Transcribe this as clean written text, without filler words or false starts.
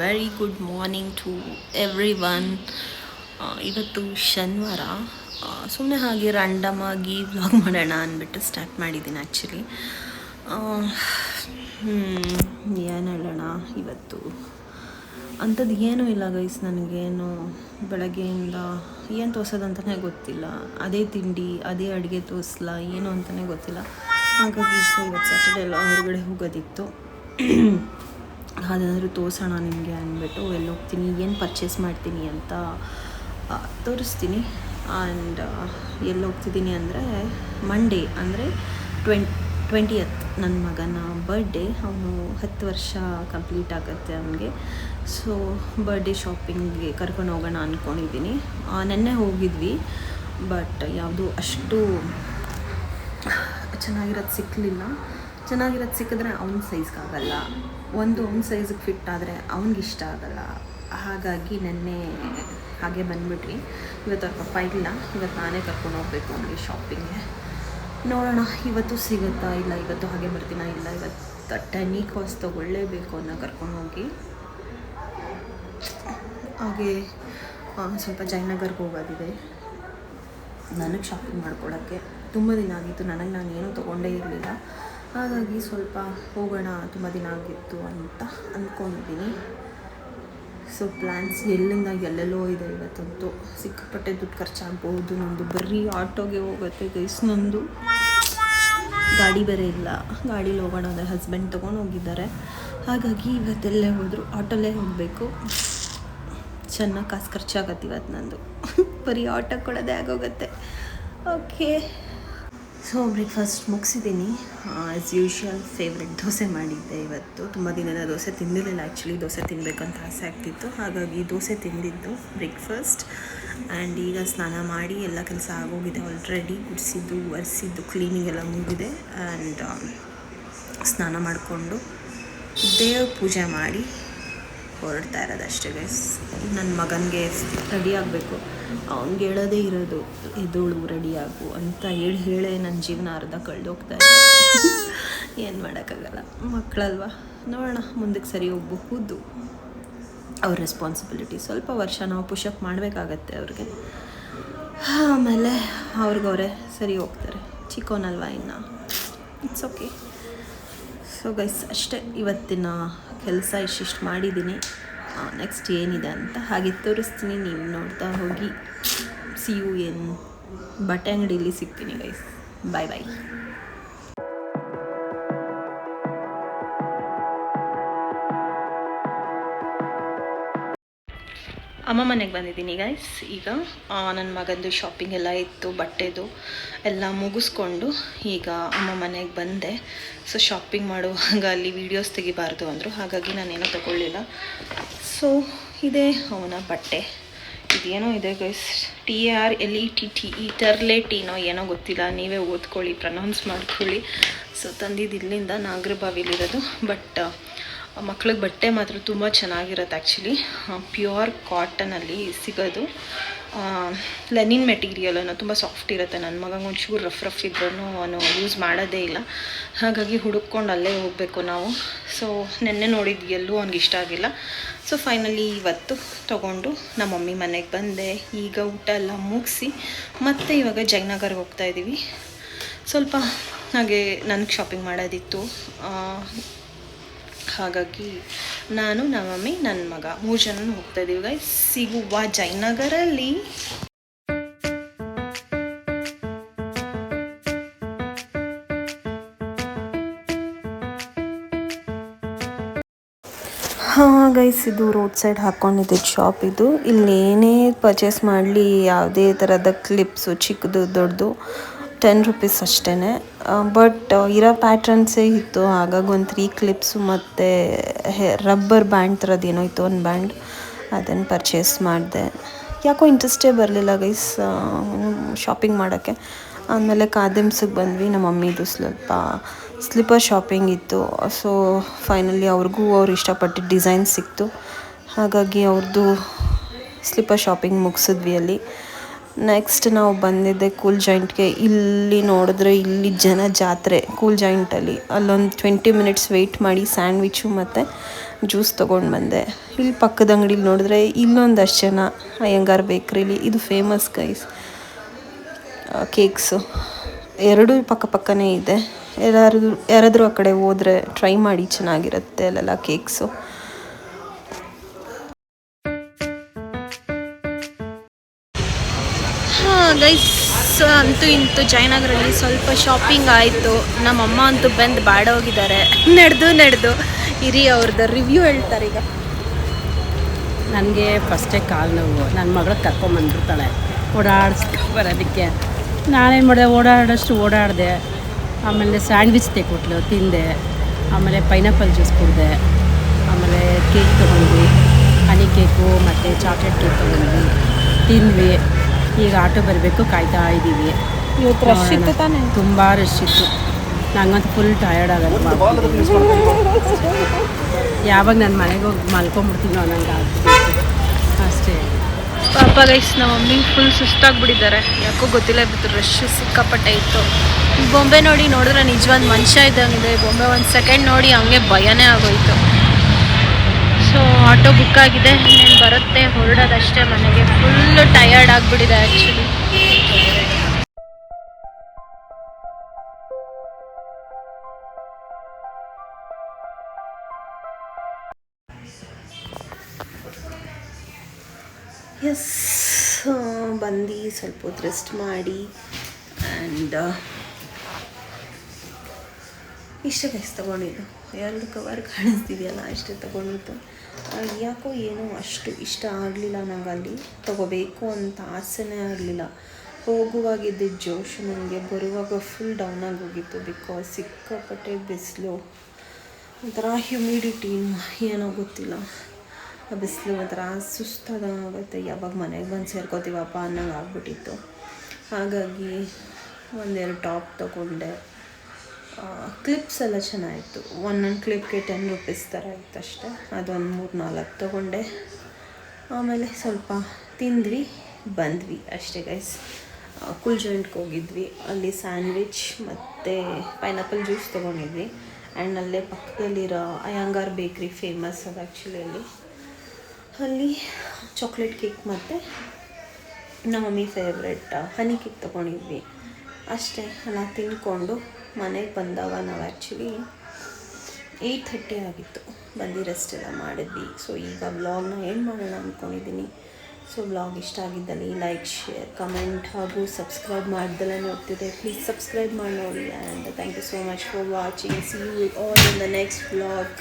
Very good morning to everyone. ಇವತ್ತು ಶನಿವಾರ. ಸುಮ್ಮನೆ ಹಾಗೆ ರ್ಯಾಂಡಮ್ ಆಗಿ ವ್ಲಾಗ್ ಮಾಡೋಣ ಅಂದ್ಬಿಟ್ಟು ಸ್ಟಾರ್ಟ್ ಮಾಡಿದ್ದೀನಿ ಆ್ಯಕ್ಚುಲಿ. ಏನು ಹೇಳೋಣ, ಇವತ್ತು ಅಂಥದ್ದು ಏನೂ ಇಲ್ಲ ಗೈಸ್. ನನಗೇನು ಬೆಳಗ್ಗೆಯಿಂದ ಏನು ತೋರಿಸೋದಂತಲೇ ಗೊತ್ತಿಲ್ಲ. ಅದೇ ತಿಂಡಿ, ಅದೇ ಅಡುಗೆ ತೋರಿಸ್ಲಾ ಏನು ಅಂತಲೇ ಗೊತ್ತಿಲ್ಲ. ಹಾಗಾಗಿ ಇವತ್ತು ಸ್ಯಾಟರ್ಡೆ ಎಲ್ಲ ಹೊರಗಡೆ ಹೋಗೋದಿತ್ತು. ಅದಾದರೂ ತೋರಿಸೋಣ ನಿಮಗೆ ಅಂದ್ಬಿಟ್ಟು ಎಲ್ಲಿ ಹೋಗ್ತೀನಿ, ಏನು ಪರ್ಚೇಸ್ ಮಾಡ್ತೀನಿ ಅಂತ ತೋರಿಸ್ತೀನಿ. ಆ್ಯಂಡ್ ಎಲ್ಲಿ ಹೋಗ್ತಿದ್ದೀನಿ ಅಂದರೆ ಮಂಡೇ, ಅಂದರೆ 20th ನನ್ನ ಮಗನ ಬರ್ಡೇ. ಅವನು 10 ವರ್ಷ ಕಂಪ್ಲೀಟ್ ಆಗುತ್ತೆ ಅವನಿಗೆ. ಸೊ ಬರ್ಡೇ ಶಾಪಿಂಗ್ಗೆ ಕರ್ಕೊಂಡು ಹೋಗೋಣ ಅಂದ್ಕೊಂಡಿದ್ದೀನಿ. ನೆನ್ನೆ ಹೋಗಿದ್ವಿ, ಬಟ್ ಯಾವುದೂ ಅಷ್ಟು ಚೆನ್ನಾಗಿರೋದು ಸಿಕ್ಕಲಿಲ್ಲ. ಚೆನ್ನಾಗಿರೋದು ಸಿಕ್ಕಿದ್ರೆ ಅವ್ನ ಸೈಜ್ಗಾಗಲ್ಲ, ಅವ್ನ ಸೈಜಿಗೆ ಫಿಟ್ ಆದರೆ ಅವ್ನಿಗೆ ಇಷ್ಟ ಆಗಲ್ಲ. ಹಾಗಾಗಿ ನೆನ್ನೆ ಹಾಗೆ ಬಂದುಬಿಟ್ರಿ. ಇವತ್ತು ಅವ್ರ ಪಪ್ಪ ಇಲ್ಲ, ಇವತ್ತು ನಾನೇ ಕರ್ಕೊಂಡು ಹೋಗ್ಬೇಕು ಅವನಿಗೆ ಶಾಪಿಂಗ್ಗೆ. ನೋಡೋಣ ಇವತ್ತು ಸಿಗುತ್ತಾ ಇಲ್ಲ, ಇವತ್ತು ಹಾಗೆ ಬರ್ತೀನ ಇಲ್ಲ, ಇವತ್ತು ಟೆನಿ ಕಾಸ್ಟ್ ತೊಗೊಳ್ಳೇಬೇಕು ಅನ್ನೋ ಕರ್ಕೊಂಡು ಹೋಗಿ. ಹಾಗೆ ಸ್ವಲ್ಪ ಜಯನಗರ್ಗೆ ಹೋಗೋದಿದೆ ನನಗೆ ಶಾಪಿಂಗ್ ಮಾಡ್ಕೊಳ್ಳೋಕ್ಕೆ. ತುಂಬ ದಿನ ಆಗಿತ್ತು, ನಾನು ಏನೂ ತೊಗೊಂಡೇ ಇರಲಿಲ್ಲ. ಹಾಗಾಗಿ ಸ್ವಲ್ಪ ಹೋಗೋಣ, ತುಂಬ ದಿನ ಆಗಿತ್ತು ಅಂತ ಅಂದ್ಕೊಂಡಿದ್ದೀನಿ. ಸೊ ಪ್ಲ್ಯಾನ್ಸ್ ಎಲ್ಲಿಂದ ಎಲ್ಲೆಲ್ಲೋ ಇದೆ. ಇವತ್ತಂತೂ ಸಿಕ್ಕಾಪಟ್ಟೆ ದುಡ್ಡು ಖರ್ಚಾಗ್ಬೋದು. ನಂದು ಬರೀ ಆಟೋಗೆ ಹೋಗುತ್ತೆ ಗೈಸ್. ನಂದು ಗಾಡಿ ಬೇರೆ ಇಲ್ಲ. ಗಾಡೀಲಿ ಹೋಗೋಣ ಅಂದರೆ ಹಸ್ಬೆಂಡ್ ತೊಗೊಂಡು ಹೋಗಿದ್ದಾರೆ. ಹಾಗಾಗಿ ಇವತ್ತೆಲ್ಲೇ ಹೋದರೂ ಆಟೋಲ್ಲೇ ಹೋಗಬೇಕು. ಚೆನ್ನಾಗಿ ಕಾಸು ಖರ್ಚಾಗತ್ತೆ ಇವತ್ತು ನಂದು. ಬರೀ ಆಟೋ ಕೊಡೋದೇ ಆಗೋಗುತ್ತೆ. ಓಕೆ, ಸೊ ಬ್ರೇಕ್ಫಾಸ್ಟ್ ಮುಗಿಸಿದ್ದೀನಿ. ಆ್ಯಸ್ ಯೂಶ್ವಲ್ ಫೇವ್ರೆಟ್ ದೋಸೆ ಮಾಡಿದ್ದೆ ಇವತ್ತು. ತುಂಬ ದಿನದ ದೋಸೆ ತಿಂದಿರಲಿಲ್ಲ ಆ್ಯಕ್ಚುಲಿ. ದೋಸೆ ತಿನ್ನಬೇಕಂತ ಆಸೆ ಆಗ್ತಿತ್ತು, ಹಾಗಾಗಿ ದೋಸೆ ತಿಂದಿದ್ದು ಬ್ರೇಕ್ಫಾಸ್ಟ್. ಆ್ಯಂಡ್ ಈಗ ಸ್ನಾನ ಮಾಡಿ ಎಲ್ಲ ಕೆಲಸ ಆಗೋಗಿದೆ ಆಲ್ರೆಡಿ. ಗುಡಿಸಿದ್ದು, ಒರೆಸಿದ್ದು, ಕ್ಲೀನಿಂಗ್ ಎಲ್ಲ ಮುಗಿದೆ. ಆ್ಯಂಡ್ ಸ್ನಾನ ಮಾಡಿಕೊಂಡು ದೇವ್ರ ಪೂಜೆ ಮಾಡಿ ಹೊರಡ್ತಾ ಇರೋದು ಅಷ್ಟೇ ಗೈಸ್. ನನ್ನ ಮಗನಿಗೆ ರೆಡಿ ಆಗಬೇಕು. ಅವ್ನಿಗೆ ಹೇಳೋದೇ ಇರೋದು, ಎದ್ದೋಳು ರೆಡಿಯಾಗು ಅಂತ ಹೇಳೇ ನನ್ನ ಜೀವನ ಅರ್ಧ ಕಳೆದೋಗ್ತಾ ಇದೆ. ಏನು ಮಾಡೋಕ್ಕಾಗಲ್ಲ, ಮಕ್ಕಳಲ್ವ. ನೋಡೋಣ ಮುಂದಕ್ಕೆ ಸರಿ ಹೋಗಬಹುದು. ಅವ್ರ ರೆಸ್ಪಾನ್ಸಿಬಿಲಿಟಿ. ಸ್ವಲ್ಪ ವರ್ಷ ನಾವು ಪುಷಪ್ ಮಾಡಬೇಕಾಗತ್ತೆ ಅವ್ರಿಗೆ, ಆಮೇಲೆ ಅವ್ರಿಗವರೇ ಸರಿ ಹೋಗ್ತಾರೆ. ಚಿಕ್ಕವನಲ್ವ ಇನ್ನು, ಇಟ್ಸ್ ಓಕೆ. ಸೊ ಗೈಸ್ ಅಷ್ಟೇ, ಇವತ್ತಿನ ಕೆಲಸ ಇಷ್ಟಿಷ್ಟು ಮಾಡಿದ್ದೀನಿ. ನೆಕ್ಸ್ಟ್ ಏನಿದೆ ಅಂತ ಹಾಗೆ ತೋರಿಸ್ತೀನಿ, ನೀವು ನೋಡ್ತಾ ಹೋಗಿ. ಸಿ ಯು ಏನು ಬಟ್ಟೆ ಅಂಗಡಿಯಲ್ಲಿ ಸಿಗ್ತೀನಿ ಗೈಸ್. ಬಾಯ್ ಬಾಯ್. ಅಮ್ಮ ಮನೆಗೆ ಬಂದಿದ್ದೀನಿ ಗೈಸ್. ಈಗ ನನ್ನ ಮಗಂದು ಶಾಪಿಂಗ್ ಎಲ್ಲ ಇತ್ತು, ಬಟ್ಟೆದು ಎಲ್ಲ ಮುಗಿಸ್ಕೊಂಡು ಈಗ ಅಮ್ಮ ಮನೆಗೆ ಬಂದೆ. ಸೊ ಶಾಪಿಂಗ್ ಮಾಡುವಾಗ ಅಲ್ಲಿ ವೀಡಿಯೋಸ್ ತೆಗಿಬಾರ್ದು ಅಂದರು, ಹಾಗಾಗಿ ನಾನೇನೋ ತಗೊಳ್ಳಿಲ್ಲ. ಸೊ ಇದೇ ಅವನ ಬಟ್ಟೆ. ಇದೇನೋ ಇದೆ ಗೈಸ್, TRLETTE, ಟರ್ಲೆಟೀನೋ ಏನೋ ಗೊತ್ತಿಲ್ಲ, ನೀವೇ ಓದ್ಕೊಳ್ಳಿ, ಪ್ರನೌನ್ಸ್ ಮಾಡ್ಕೊಳ್ಳಿ. ಸೊ ತಂದಿದ್ದು ಇಲ್ಲಿಂದ ನಾಗರಬಾವಿಲಿರೋದು. ಬಟ್ ಮಕ್ಳಿಗೆ ಬಟ್ಟೆ ಮಾತ್ರ ತುಂಬ ಚೆನ್ನಾಗಿರುತ್ತೆ ಆ್ಯಕ್ಚುಲಿ. ಪ್ಯೂರ್ ಕಾಟನಲ್ಲಿ ಸಿಗೋದು. ಲೆನಿನ್ ಮೆಟೀರಿಯಲನ್ನು ತುಂಬ ಸಾಫ್ಟ್ ಇರುತ್ತೆ. ನನ್ನ ಮಗಂಗೆ ಒಂಚೂರು ರಫ್ ಇದ್ರೂ ಅವನು ಯೂಸ್ ಮಾಡೋದೇ ಇಲ್ಲ. ಹಾಗಾಗಿ ಹುಡುಕೊಂಡು ಅಲ್ಲೇ ಹೋಗಬೇಕು ನಾವು. ಸೊ ನೆನ್ನೆ ನೋಡಿದ್ದು ಎಲ್ಲೂ ಅವ್ನಿಗೆ ಇಷ್ಟ ಆಗಿಲ್ಲ. ಸೊ ಫೈನಲಿ ಇವತ್ತು ತೊಗೊಂಡು ನಮ್ಮ ಮಮ್ಮಿ ಮನೆಗೆ ಬಂದೆ. ಈಗ ಊಟ ಎಲ್ಲ ಮುಗಿಸಿ ಮತ್ತೆ ಇವಾಗ ಜಯನಗರ್ಗೆ ಹೋಗ್ತಾಯಿದ್ದೀವಿ. ಸ್ವಲ್ಪ ಹಾಗೆ ನನಗೆ ಶಾಪಿಂಗ್ ಮಾಡೋದಿತ್ತು. ಹಾಗಾಗಿ ನಾನು, ನಮ್ಮ ಮಮ್ಮಿ, ನನ್ನ ಮಗ 3 ಜನ ಹೋಗ್ತಾಯಿದ್ದೀವಿ ಗೈಸ್. ಸಿಗುವ ಜಯನಗರಲ್ಲಿ. ಹಾಂ ಗೈಸ್, ಇದು ರೋಡ್ ಸೈಡ್ ಹಾಕ್ಕೊಂಡಿದ್ದ ಶಾಪ್ ಇದು. ಇಲ್ಲಿ ಏನೇ ಪರ್ಚೇಸ್ ಮಾಡಲಿ, ಯಾವುದೇ ಥರದ ಕ್ಲಿಪ್ಸು, ಚಿಕ್ಕದು ದೊಡ್ಡದು, 10 ರೂಪೀಸ್ ಅಷ್ಟೇ. ಬಟ್ ಇರೋ ಪ್ಯಾಟ್ರನ್ಸೇ ಇತ್ತು. ಹಾಗಾಗಿ ಒಂದು 3 ಕ್ಲಿಪ್ಸು ಮತ್ತು ರಬ್ಬರ್ ಬ್ಯಾಂಡ್ ಥರದ್ದು ಏನೋ ಇತ್ತು, ಒಂದು ಬ್ಯಾಂಡ್, ಅದನ್ನು ಪರ್ಚೇಸ್ ಮಾಡಿದೆ. ಯಾಕೋ ಇಂಟ್ರೆಸ್ಟೇ ಬರಲಿಲ್ಲ ಗೈಸ್ ಶಾಪಿಂಗ್ ಮಾಡೋಕ್ಕೆ. ಆಮೇಲೆ ಕಾದಿಮ್ಸಿಗೆ ಬಂದ್ವಿ. ನಮ್ಮ ಮಮ್ಮಿದು ಸ್ವಲ್ಪ ಸ್ಲಿಪ್ಪರ್ ಶಾಪಿಂಗ್ ಇತ್ತು. ಸೊ ಫೈನಲಿ ಅವ್ರು ಇಷ್ಟಪಟ್ಟಿದ್ದ ಡಿಸೈನ್ ಸಿಕ್ತು. ಹಾಗಾಗಿ ಅವ್ರದ್ದು ಸ್ಲಿಪ್ಪರ್ ಶಾಪಿಂಗ್ ಮುಗಿಸಿದ್ವಿ ಅಲ್ಲಿ. ನೆಕ್ಸ್ಟ್ ನಾವು ಬಂದಿದ್ದೆ ಕೂಲ್ ಜಾಯಿಂಟ್ಗೆ. ಇಲ್ಲಿ ನೋಡಿದ್ರೆ ಇಲ್ಲಿ ಜನ ಜಾತ್ರೆ ಕೂಲ್ ಜಾಯಿಂಟಲ್ಲಿ. ಅಲ್ಲೊಂದು 20 ಮಿನಿಟ್ಸ್ ವೆಯ್ಟ್ ಮಾಡಿ ಸ್ಯಾಂಡ್ವಿಚ್ಚು ಮತ್ತು ಜ್ಯೂಸ್ ತೊಗೊಂಡು ಬಂದೆ. ಇಲ್ಲಿ ಪಕ್ಕದ ಅಂಗಡಿಲಿ ನೋಡಿದ್ರೆ ಇಲ್ಲೊಂದಷ್ಟು ಜನ ಅಯ್ಯಂಗಾರ್ ಬೇಕ್ರಿಲಿ. ಇದು ಫೇಮಸ್ ಗೈಸ್ ಕೇಕ್ಸು. ಎರಡೂ ಪಕ್ಕನೇ ಇದೆ. ಯಾರಾದರೂ ಆ ಕಡೆ ಹೋದರೆ ಟ್ರೈ ಮಾಡಿ, ಚೆನ್ನಾಗಿರುತ್ತೆ ಅಲ್ಲೆಲ್ಲ ಕೇಕ್ಸು. ಗೈಸ್ ಅಂತೂ ಇಂತೂ ಜಯನಗರಲ್ಲಿ ಸ್ವಲ್ಪ ಶಾಪಿಂಗ್ ಆಯಿತು. ನಮ್ಮಮ್ಮ ಅಂತೂ ಬಂದು ಬಾಡೋಗಿದ್ದಾರೆ ನಡೆದು ಇರಿ ಅವ್ರದ್ದು ರಿವ್ಯೂ ಹೇಳ್ತಾರೆ ಈಗ. ನನಗೆ ಫಸ್ಟೇ ಕಾಲು ನೋವು. ನನ್ನ ಮಗಳು ಕರ್ಕೊಂಬಂದ್ಬಿಡ್ತಾಳೆ ಬರೋದಕ್ಕೆ. ನಾನೇನು ಮಾಡಿದೆ, ಓಡಾಡಿದೆ. ಆಮೇಲೆ ಸ್ಯಾಂಡ್ವಿಚ್ ತೆಕೊಟ್ಲು, ತಿಂದೆ. ಆಮೇಲೆ ಪೈನಾಪಲ್ ಜ್ಯೂಸ್ ಕುಡಿದೆ. ಆಮೇಲೆ ಕೇಕ್ ತೊಗೊಂಡ್ವಿ, ಹನಿ ಕೇಕು ಮತ್ತು ಚಾಕ್ಲೇಟ್ ಕೇಕ್ ತೊಗೊಂಡ್ವಿ, ತಿಂದ್ವಿ. ಈಗ ಆಟೋ ಬರಬೇಕು, ಕಾಯ್ತಾ ಇದ್ದೀವಿ. ಇವತ್ತು ರಶ್ ಇತ್ತು ತಾನೇ? ತುಂಬ ರಶ್ ಇತ್ತು. ನಂಗಂತೂ ಫುಲ್ ಟಯರ್ಡ್ ಆಗುತ್ತೆ. ಯಾವಾಗ ನಾನು ಮನೆಗೆ ಹೋಗಿ ಮಲ್ಕೊಂಬಿಡ್ತೀನೋ ನಂಗೆ ಆಗ್ಬಿಟ್ಟು ಅಷ್ಟೇ. ಪಾಪ ಗೈಸ್ ನಮ್ಮ ಮಮ್ಮಿಗೆ ಫುಲ್ ಸುಸ್ತಾಗ್ಬಿಟ್ಟಿದ್ದಾರೆ. ಯಾಕೋ ಗೊತ್ತಿಲ್ಲ, ಬಿತ್ತು ರಶ್ ಸಿಕ್ಕಾಪಟ್ಟೆ ಇತ್ತು. ಬೊಂಬೆ ನೋಡಿದ್ರೆ ನಿಜವಾದ ಮನುಷ್ಯ ಇದ್ದಂಗಿದೆ. ಬೊಂಬೆ ಒಂದು ಸೆಕೆಂಡ್ ನೋಡಿ ಹಂಗೆ ಭಯನೇ ಆಗೋಯ್ತು. ಸೊ ಆಟೋ ಬುಕ್ ಆಗಿದೆ, ಇನ್ನೇನು ಬರುತ್ತೆ, ಹೊರಡೋದಷ್ಟೇ ಮನೆಗೆ. ಫುಲ್ಲು ಟಯರ್ಡ್ ಆಗಿಬಿಟ್ಟಿದೆ ಆ್ಯಕ್ಚುಲಿ. ಎಸ್, ಬಂದು ಸ್ವಲ್ಪ ಹೊತ್ತು ರೆಸ್ಟ್ ಮಾಡಿ ಆ್ಯಂಡ್ ಇಷ್ಟೇ ಗೈಸ್ ತೊಗೊಂಡಿದ್ದು. 2 ಕವರ್ ಕಾಣಿಸ್ತಿದೆಯಲ್ಲ, ಅಷ್ಟೇ ತೊಗೊಂಡಿದ್ದು. ಯಾಕೋ ಏನೋ ಅಷ್ಟು ಇಷ್ಟ ಆಗಲಿಲ್ಲ ನಂಗೆ. ಅಲ್ಲಿ ತೊಗೋಬೇಕು ಅಂತ ಆಸೆನೇ ಆಗಲಿಲ್ಲ. ಹೋಗುವಾಗಿದ್ದ ಜೋಶು ನನಗೆ, ಬರುವಾಗ ಫುಲ್ ಡೌನ್ ಆಗಿ ಹೋಗಿತ್ತು. ಬಿಕಾಸ್ ಸಿಕ್ಕಾಪಟ್ಟೆ ಬಿಸಿಲು, ಒಂಥರ ಹ್ಯುಮಿಡಿಟಿ, ಏನೋ ಗೊತ್ತಿಲ್ಲ. ಆ ಬಿಸಿಲು ಒಂಥರ ಸುಸ್ತಾಗುತ್ತೆ. ಯಾವಾಗ ಮನೆಗೆ ಬಂದು ಸೇರ್ಕೋತೀವಪ್ಪ ಅನ್ನಂಗೆ ಆಗ್ಬಿಟ್ಟಿತ್ತು. ಹಾಗಾಗಿ 1-2 ಟಾಪ್ ತೊಗೊಂಡೆ. ಕ್ಲಿಪ್ಸ್ ಎಲ್ಲ ಚೆನ್ನಾಗಿತ್ತು. ಒಂದೊಂದು ಕ್ಲಿಪ್ಗೆ 10 ರೂಪೀಸ್ ಥರ ಇತ್ತು ಅಷ್ಟೇ. ಅದೊಂದು 3-4 ತೊಗೊಂಡೆ. ಆಮೇಲೆ ಸ್ವಲ್ಪ ತಿಂದ್ವಿ, ಬಂದ್ವಿ ಅಷ್ಟೇ ಗೈಸ್. ಕೂಲ್ ಜಾಯಿಂಟ್ಗೆ ಹೋಗಿದ್ವಿ. ಅಲ್ಲಿ ಸ್ಯಾಂಡ್ವಿಚ್ ಮತ್ತು ಪೈನಾಪಲ್ ಜ್ಯೂಸ್ ತೊಗೊಂಡಿದ್ವಿ. ಆ್ಯಂಡ್ ಅಲ್ಲೇ ಪಕ್ಕದಲ್ಲಿರೋ ಅಯ್ಯಂಗಾರ್ ಬೇಕ್ರಿ ಫೇಮಸ್ ಅದು ಆ್ಯಕ್ಚುಲಿ. ಅಲ್ಲಿ ಚಾಕ್ಲೇಟ್ ಕೇಕ್ ಮತ್ತು ನಮ್ಮ ಮಮ್ಮಿ ಫೇವ್ರೆಟ್ ಹನಿ ಕೇಕ್ ತೊಗೊಂಡಿದ್ವಿ ಅಷ್ಟೇ. ಎಲ್ಲ ತಿಂದ್ಕೊಂಡು ಮನೆಗೆ ಬಂದಾಗ ನಾವು ಆ್ಯಕ್ಚುಲಿ 8:30 ಆಗಿತ್ತು. ಬಂದು ರೆಸ್ಟ್ ಎಲ್ಲ ಮಾಡಿದ್ವಿ. ಸೊ ಈಗ ವ್ಲಾಗ್ನ ಎಂಡ್ ಮಾಡೋಣ ಅಂದ್ಕೊಂಡಿದ್ದೀನಿ. ಸೊ ವ್ಲಾಗ್ ಇಷ್ಟ ಆಗಿದ್ದಲ್ಲಿ ಲೈಕ್, ಶೇರ್, ಕಮೆಂಟ್ ಹಾಗೂ ಸಬ್ಸ್ಕ್ರೈಬ್ ಮಾಡ್ದಲ್ಲೇ ನೋಡ್ತಿದ್ದೆ, ಪ್ಲೀಸ್ ಸಬ್ಸ್ಕ್ರೈಬ್ ಮಾಡಿ ನೋಡಿ. And thank you so much for watching. See you all in the next vlog.